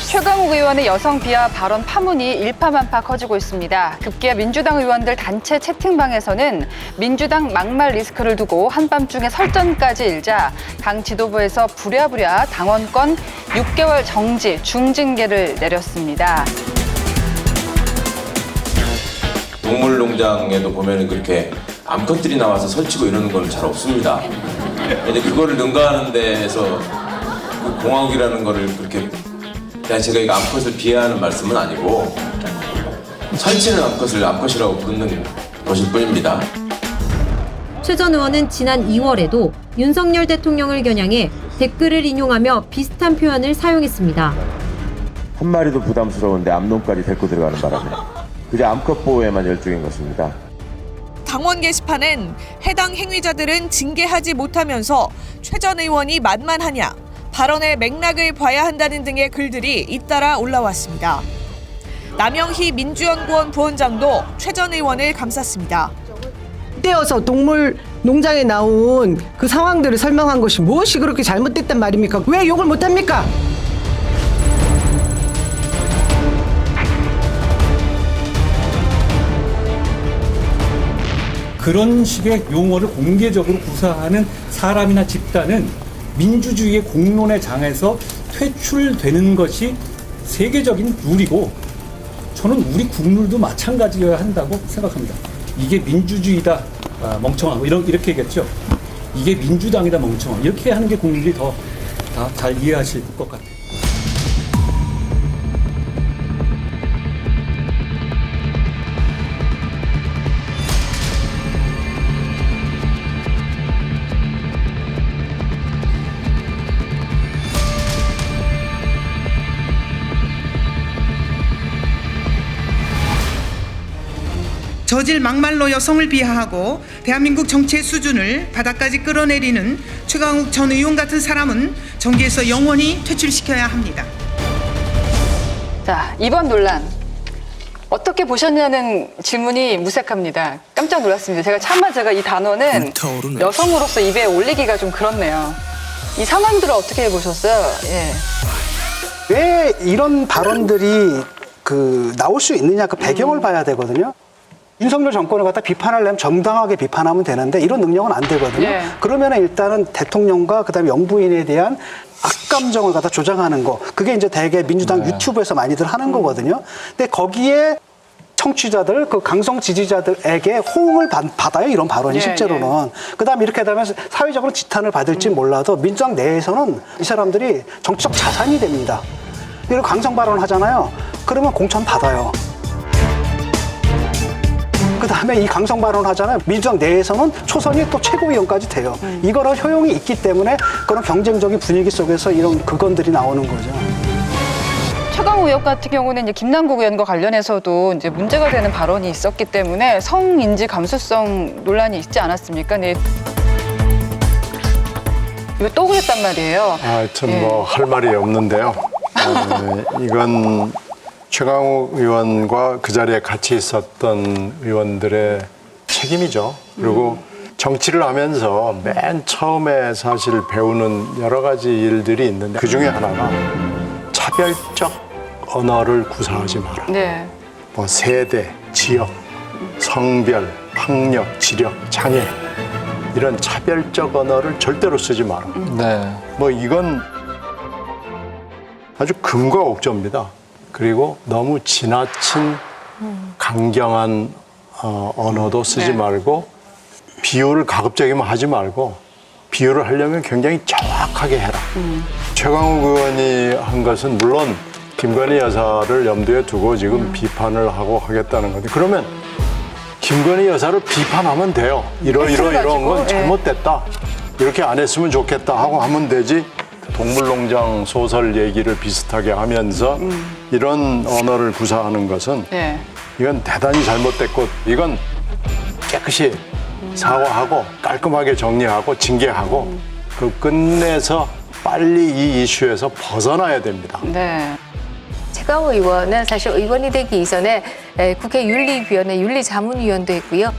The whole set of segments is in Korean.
최강욱 의원의 여성 비하 발언 파문이 일파만파 커지고 있습니다. 급기야 민주당 의원들 단체 채팅방에서는 민주당 막말 리스크를 두고 한밤중에 설전까지 일자 당 지도부에서 부랴부랴 당원권 6개월 정지, 중징계를 내렸습니다. 동물농장에도 보면 그렇게 암컷들이 나와서 설치고 이러는 건 잘 없습니다. 근데 그거를 능가하는 데에서 그 공화국이라는 거를 그렇게 제가 이거 암컷을 비하하는 말씀은 아니고 설치는 암컷을 암컷이라고 부르는 것일 뿐입니다. 최 전 의원은 지난 2월에도 윤석열 대통령을 겨냥해 댓글을 인용하며 비슷한 표현을 사용했습니다. 한 마리도 부담스러운데 암놈까지 데리고 들어가는 바람에 그저 암컷 보호에만 열중인 것입니다. 당원 게시판엔 해당 행위자들은 징계하지 못하면서 최 전 의원이 만만하냐, 발언의 맥락을 봐야 한다는 등의 글들이 잇따라 올라왔습니다. 남영희 민주연구원 부원장도 최 전 의원을 감쌌습니다. 떼어서 동물 농장에 나온 그 상황들을 설명한 것이 무엇이 그렇게 잘못됐단 말입니까? 왜 욕을 못합니까? 그런 식의 용어를 공개적으로 구사하는 사람이나 집단은 민주주의의 공론의 장에서 퇴출되는 것이 세계적인 룰이고 저는 우리 국룰도 마찬가지여야 한다고 생각합니다. 이게 민주주의다 멍청하고 이렇게 얘기했죠. 이게 민주당이다 멍청하고 이렇게 하는 게 국민들이 더 잘 이해하실 것 같아요. 저질 막말로 여성을 비하하고 대한민국 정치의 수준을 바닥까지 끌어내리는 최강욱 전 의원 같은 사람은 정계에서 영원히 퇴출시켜야 합니다. 자, 이번 논란 어떻게 보셨냐는 질문이 무색합니다. 깜짝 놀랐습니다. 제가 이 단어는 여성으로서 입에 올리기가 좀 그렇네요. 이 상황들을 어떻게 보셨어요? 예. 왜 이런 발언들이 나올 수 있느냐 그 배경을 봐야 되거든요. 윤석열 정권을 갖다 비판하려면 정당하게 비판하면 되는데 이런 능력은 안 되거든요. 네. 그러면 일단은 대통령과 그다음에 영부인에 대한 악감정을 갖다 조장하는 거, 그게 이제 대개 민주당 유튜브에서 많이들 하는 거거든요. 근데 거기에 청취자들, 그 강성 지지자들에게 호응을 받아요, 이런 발언이 실제로는. 그다음에 이렇게 되면 사회적으로 지탄을 받을지 몰라도 민주당 내에서는 이 사람들이 정치적 자산이 됩니다. 이런 강성 발언을 하잖아요. 그러면 공천 받아요. 그다음에 이 강성 발언을 하잖아요. 민주당 내에서는 초선이 또 최고위원까지 돼요. 이거는 효용이 있기 때문에 그런 경쟁적인 분위기 속에서 이런 그건들이 나오는 거죠. 최강욱 의원 같은 경우는 이제 김남국 의원과 관련해서도 이제 문제가 되는 발언이 있었기 때문에 성인지 감수성 논란이 있지 않았습니까? 네. 이거 또 그랬단 말이에요. 전 뭐 할 말이 없는데요. 이건 최강욱 의원과 그 자리에 같이 있었던 의원들의 책임이죠. 그리고 정치를 하면서 맨 처음에 사실 배우는 여러 가지 일들이 있는데 그 중에 하나가 차별적 언어를 구사하지 마라. 네. 뭐 세대, 지역, 성별, 학력, 지력, 장애 이런 차별적 언어를 절대로 쓰지 마라. 네. 뭐 이건 아주 금과 옥조입니다. 그리고 너무 지나친 강경한 언어도 쓰지 말고 비유를 가급적이면 하지 말고 비유를 하려면 굉장히 정확하게 해라. 최강욱 의원이 한 것은 물론 김건희 여사를 염두에 두고 지금 비판을 하고 하겠다는 건데 그러면 김건희 여사를 비판하면 돼요. 이런 건 잘못됐다. 이렇게 안 했으면 좋겠다 하고 하면 되지. 동물농장 소설 얘기를 비슷하게 하면서 이런 언어를 구사하는 것은 이건 대단히 잘못됐고 이건 깨끗이 사과하고 깔끔하게 정리하고 징계하고 그 끝내서 빨리 이 이슈에서 벗어나야 됩니다. 네. 최강욱 의원은 사실 의원이 되기 이전에 국회 윤리위원회 윤리자문위원도 했고요.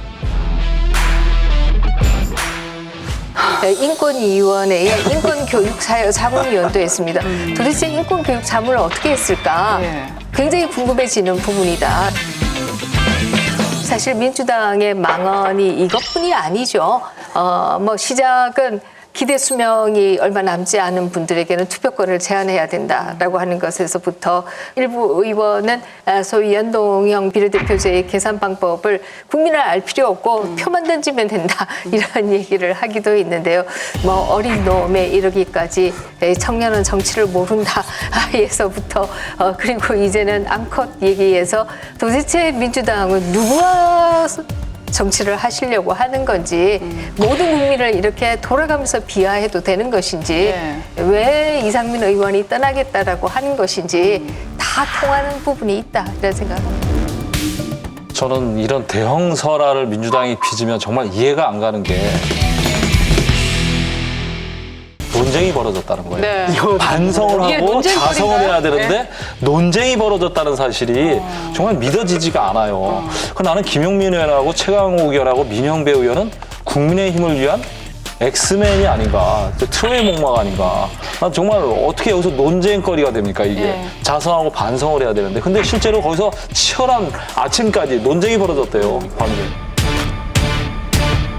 인권위원회의 인권교육자문위원도 했습니다. 도대체 인권교육자문을 어떻게 했을까? 굉장히 궁금해지는 부분이다. 사실 민주당의 망언이 이것뿐이 아니죠. 시작은 기대 수명이 얼마 남지 않은 분들에게는 투표권을 제한해야 된다라고 하는 것에서부터 일부 의원은 소위 연동형 비례대표제의 계산 방법을 국민을 알 필요 없고 표만 던지면 된다 이런 얘기를 하기도 있는데요. 어린 놈에 이르기까지 청년은 정치를 모른다 에서부터 그리고 이제는 암컷 얘기에서 도대체 민주당은 누구와 정치를 하시려고 하는 건지 모든 국민을 이렇게 돌아가면서 비하해도 되는 것인지 왜 이상민 의원이 떠나겠다라고 하는 것인지 다 통하는 부분이 있다 이런 생각합니다. 저는 이런 대형 설화를 민주당이 빚으면 정말 이해가 안 가는 게 논쟁이 벌어졌다는 거예요. 네. 반성을 하고 자성을 해야 되는데 논쟁이 벌어졌다는 사실이 정말 믿어지지가 않아요. 나는 김용민 의원하고 최강욱 의원하고 민영배 의원은 국민의힘을 위한 엑스맨이 아닌가, 트로이 목마가 아닌가. 난 정말 어떻게 여기서 논쟁거리가 됩니까, 이게. 자성하고 반성을 해야 되는데. 근데 실제로 거기서 치열한 아침까지 논쟁이 벌어졌대요, 광주.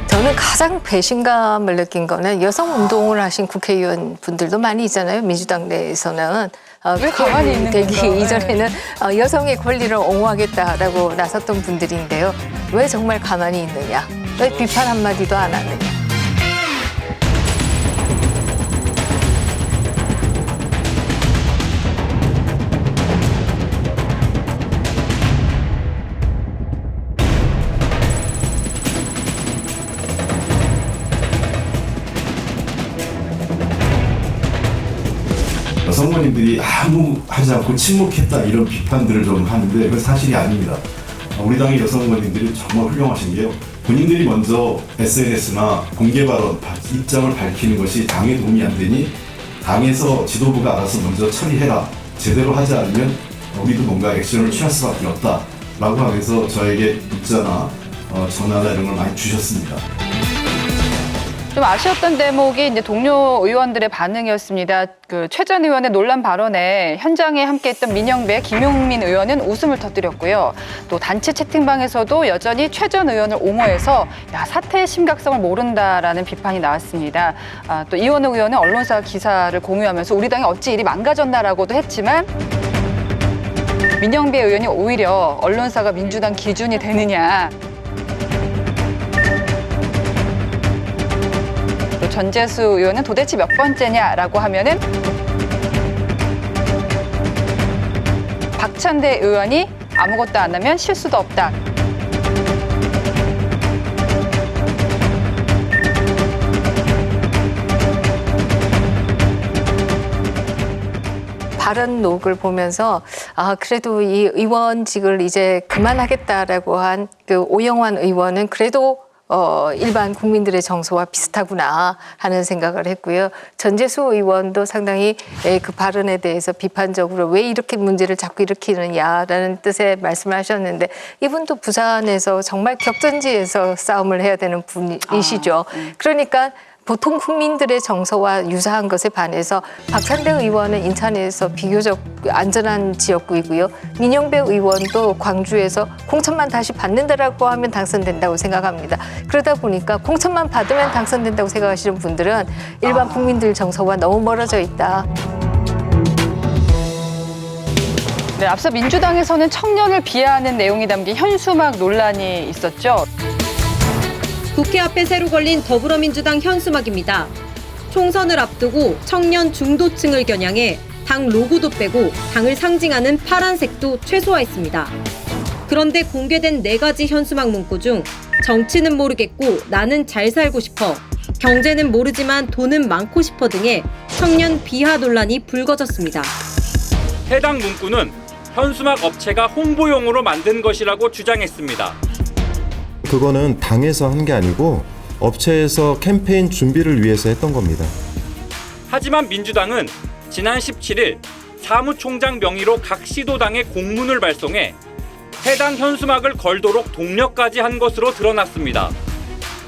저는 가장 배신감을 느낀 거는 여성 운동을 하신 국회의원 분들도 많이 있잖아요. 민주당 내에서는. 왜 가만히 있는 되기 건가? 이전에는 여성의 권리를 옹호하겠다라고 나섰던 분들인데요. 왜 정말 가만히 있느냐? 왜 비판 한마디도 안 하느냐? 여성원님들이 아무 하지 않고 침묵했다 이런 비판들을 좀 하는데 그건 사실이 아닙니다. 우리 당의 여성원님들이 정말 훌륭하신 게요. 본인들이 먼저 SNS나 공개 발언, 입장을 밝히는 것이 당에 도움이 안 되니 당에서 지도부가 알아서 먼저 처리해라. 제대로 하지 않으면 우리도 뭔가 액션을 취할 수밖에 없다라고 하면서 저에게 문자나 전화나 이런 걸 많이 주셨습니다. 좀 아쉬웠던 대목이 이제 동료 의원들의 반응이었습니다. 최 전 의원의 논란 발언에 현장에 함께했던 민영배, 김용민 의원은 웃음을 터뜨렸고요. 또 단체 채팅방에서도 여전히 최 전 의원을 옹호해서 사태의 심각성을 모른다라는 비판이 나왔습니다. 또 이원우 의원은 언론사 기사를 공유하면서 우리 당이 어찌 이리 망가졌나라고도 했지만 민영배 의원이 오히려 언론사가 민주당 기준이 되느냐. 전재수 의원은 도대체 몇 번째냐라고 하면은 박찬대 의원이 아무것도 안 하면 실수도 없다. 발언 녹을 보면서 그래도 이 의원직을 이제 그만하겠다라고 한 오영환 의원은 그래도 일반 국민들의 정서와 비슷하구나 하는 생각을 했고요. 전재수 의원도 상당히 그 발언에 대해서 비판적으로 왜 이렇게 문제를 자꾸 일으키느냐라는 뜻의 말씀을 하셨는데 이분도 부산에서 정말 격전지에서 싸움을 해야 되는 분이시죠. 그러니까 보통 국민들의 정서와 유사한 것에 반해서 박찬대 의원은 인천에서 비교적 안전한 지역구이고요. 민영배 의원도 광주에서 공천만 다시 받는다라고 하면 당선된다고 생각합니다. 그러다 보니까 공천만 받으면 당선된다고 생각하시는 분들은 일반 국민들 정서와 너무 멀어져 있다. 네, 앞서 민주당에서는 청년을 비하하는 내용이 담긴 현수막 논란이 있었죠. 국회 앞에 새로 걸린 더불어민주당 현수막입니다. 총선을 앞두고 청년 중도층을 겨냥해 당 로고도 빼고 당을 상징하는 파란색도 최소화했습니다. 그런데 공개된 4가지 현수막 문구 중 정치는 모르겠고 나는 잘 살고 싶어, 경제는 모르지만 돈은 많고 싶어 등의 청년 비하 논란이 불거졌습니다. 해당 문구는 현수막 업체가 홍보용으로 만든 것이라고 주장했습니다. 그거는 당에서 한 게 아니고 업체에서 캠페인 준비를 위해서 했던 겁니다. 하지만 민주당은 지난 17일 사무총장 명의로 각 시도당에 공문을 발송해 해당 현수막을 걸도록 독려까지 한 것으로 드러났습니다.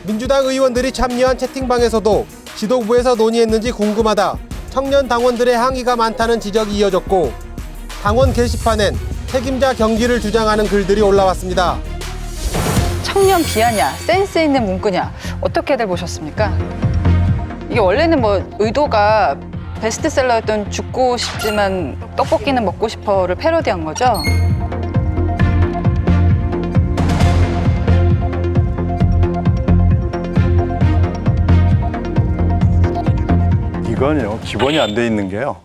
민주당 의원들이 참여한 채팅방에서도 지도부에서 논의했는지 궁금하다. 청년 당원들의 항의가 많다는 지적이 이어졌고 당원 게시판엔 책임자 경기를 주장하는 글들이 올라왔습니다. 청년 비하냐, 센스 있는 문구냐, 어떻게들 보셨습니까? 이게 원래는 뭐 의도가 베스트셀러였던 죽고 싶지만 떡볶이는 먹고 싶어를 패러디한 거죠. 이건요, 기본이 안 돼 있는 게요.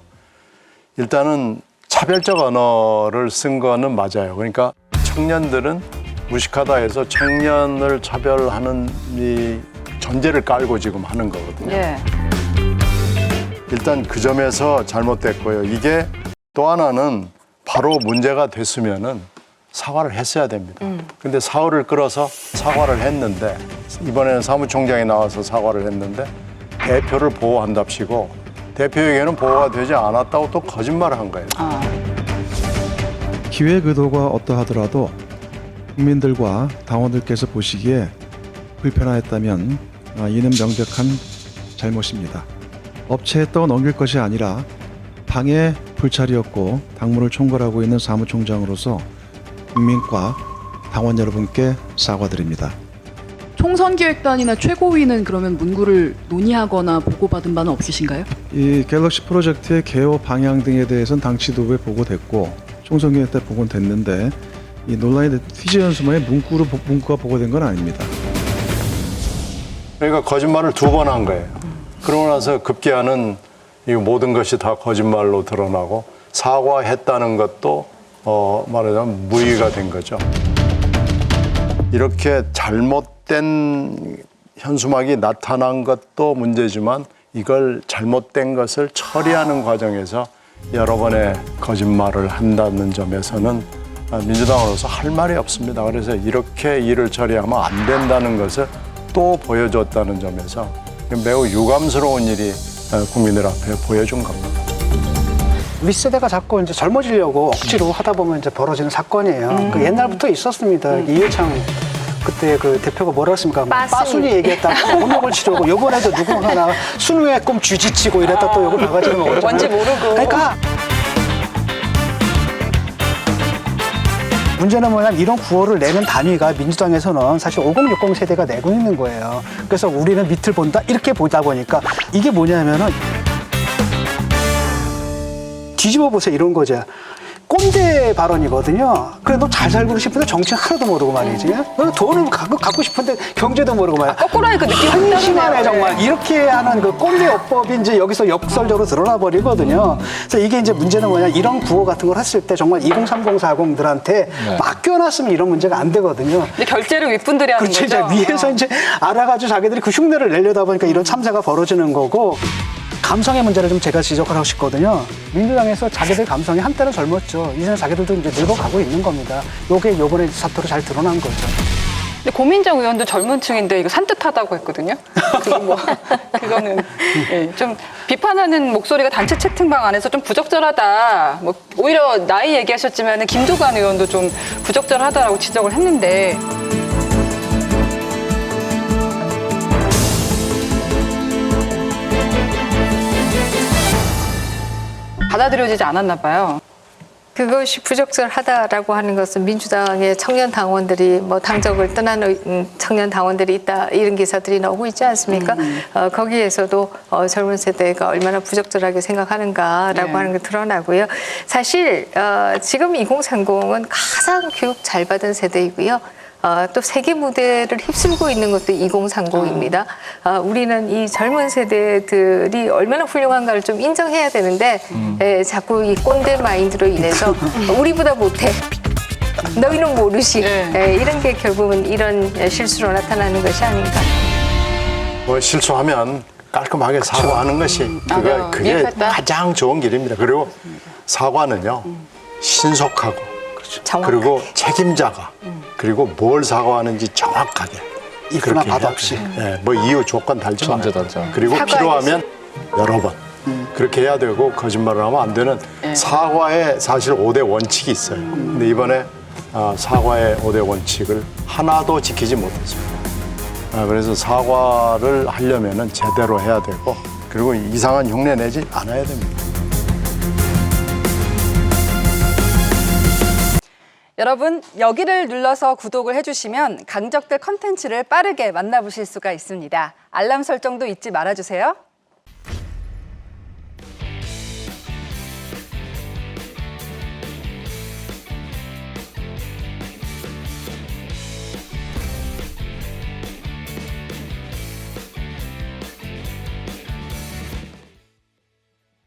일단은 차별적 언어를 쓴 거는 맞아요. 그러니까 청년들은 무식하다 해서 청년을 차별하는 이 전제를 깔고 지금 하는 거거든요. 예. 일단 그 점에서 잘못됐고요. 이게 또 하나는 바로 문제가 됐으면은 사과를 했어야 됩니다. 근데 사흘을 끌어서 사과를 했는데 이번에는 사무총장이 나와서 사과를 했는데 대표를 보호한답시고 대표에게는 보호가 되지 않았다고 또 거짓말을 한 거예요. 기획 의도가 어떠하더라도 국민들과 당원들께서 보시기에 불편하였다면 이는 명백한 잘못입니다. 업체에 떠넘길 것이 아니라 방해 불찰이었고 당무를 총괄하고 있는 사무총장으로서 국민과 당원 여러분께 사과드립니다. 총선기획단이나 최고위는 그러면 문구를 논의하거나 보고받은 바는 없으신가요? 이 갤럭시 프로젝트의 개요 방향 등에 대해서는 당 지도부에 보고됐고 총선기획 때 보고는 됐는데 이 논란이 된 퀴즈 연수만의 문구가 보고된 건 아닙니다. 그러니까 거짓말을 2번 한 거예요. 그러고 나서 급기야는 이 모든 것이 다 거짓말로 드러나고 사과했다는 것도 말하자면 무의가 된 거죠. 이렇게 잘못된 현수막이 나타난 것도 문제지만 이걸 잘못된 것을 처리하는 과정에서 여러 번의 거짓말을 한다는 점에서는 민주당으로서 할 말이 없습니다. 그래서 이렇게 일을 처리하면 안 된다는 것을 또 보여줬다는 점에서 매우 유감스러운 일이 국민들 앞에 보여준 겁니다. 윗세대가 자꾸 이제 젊어지려고 억지로 하다 보면 이제 벌어지는 사건이에요. 그 옛날부터 있었습니다. 이해창 그때 그 대표가 뭐라 했습니까? 빠순이 얘기했다가 혼역을 치려고 요번에도 누구 하나 순우의 꿈 쥐지치고 이랬다 또 욕을 나가지는 거죠. 뭔지 모르고. 그러니까 문제는 뭐냐면 이런 구호를 내는 단위가 민주당에서는 사실 5060 세대가 내고 있는 거예요. 그래서 우리는 밑을 본다 이렇게 보다 보니까 이게 뭐냐면은 뒤집어 보세요 이런 거죠. 꼰대 발언이거든요. 그래 너 잘 살고 싶은데 정치는 하나도 모르고 말이지. 돈을 갖고 싶은데 경제도 모르고 말이야. 거꾸로 하니까 느낌이 심하네 정말. 이렇게 하는 그 꼰대 어법이 이제 여기서 역설적으로 드러나 버리거든요. 그래서 이게 이제 문제는 뭐냐 이런 구호 같은 걸 했을 때 정말 203040들한테 맡겨놨으면 이런 문제가 안 되거든요. 근데 결제를 윗분들이 하는 그렇죠. 거죠. 이제 위에서 이제 알아가지고 자기들이 그 흉내를 내려다 보니까 이런 참사가 벌어지는 거고. 감성의 문제를 좀 제가 지적을 하고 싶거든요. 민주당에서 자기들 감성이 한때는 젊었죠. 이제는 자기들도 이제 늙어가고 있는 겁니다. 요게 요번에 사태로 잘 드러난 거죠. 근데 고민정 의원도 젊은 층인데 이거 산뜻하다고 했거든요. 그거는 예, 좀 비판하는 목소리가 단체 채팅방 안에서 좀 부적절하다. 뭐 오히려 나이 얘기하셨지만 김두관 의원도 좀 부적절하다라고 지적을 했는데. 받아들여지지 않았나 봐요. 그것이 부적절하다라고 하는 것은 민주당의 청년 당원들이 뭐 당적을 떠나는 청년 당원들이 있다 이런 기사들이 나오고 있지 않습니까? 거기에서도 젊은 세대가 얼마나 부적절하게 생각하는가라고 하는 게 드러나고요. 사실 지금 2030은 가장 교육 잘 받은 세대이고요. 또 세계 무대를 휩쓸고 있는 것도 2030입니다. 우리는 이 젊은 세대들이 얼마나 훌륭한가를 좀 인정해야 되는데 자꾸 이 꼰대 마인드로 인해서 우리보다 못해. 너희는 모르시. 이런 게 결국은 이런 실수로 나타나는 것이 아닌가. 뭐 실수하면 깔끔하게 사과하는 것이 그게 가장 좋은 길입니다. 그리고 사과는요 신속하고 그리고 책임자가 그리고 뭘 사과하는지 정확하게 이거나 맛없이 뭐 이유 조건 달지 말고 그리고 필요하면 여러 번 그렇게 해야 되고 거짓말을 하면 안 되는 사과의 사실 5대 원칙이 있어요. 근데 이번에 사과의 5대 원칙을 하나도 지키지 못했습니다. 그래서 사과를 하려면은 제대로 해야 되고 그리고 이상한 흉내 내지 않아야 됩니다. 여러분, 여기를 눌러서 구독을 해주시면 강적들 컨텐츠를 빠르게 만나보실 수가 있습니다. 알람 설정도 잊지 말아주세요.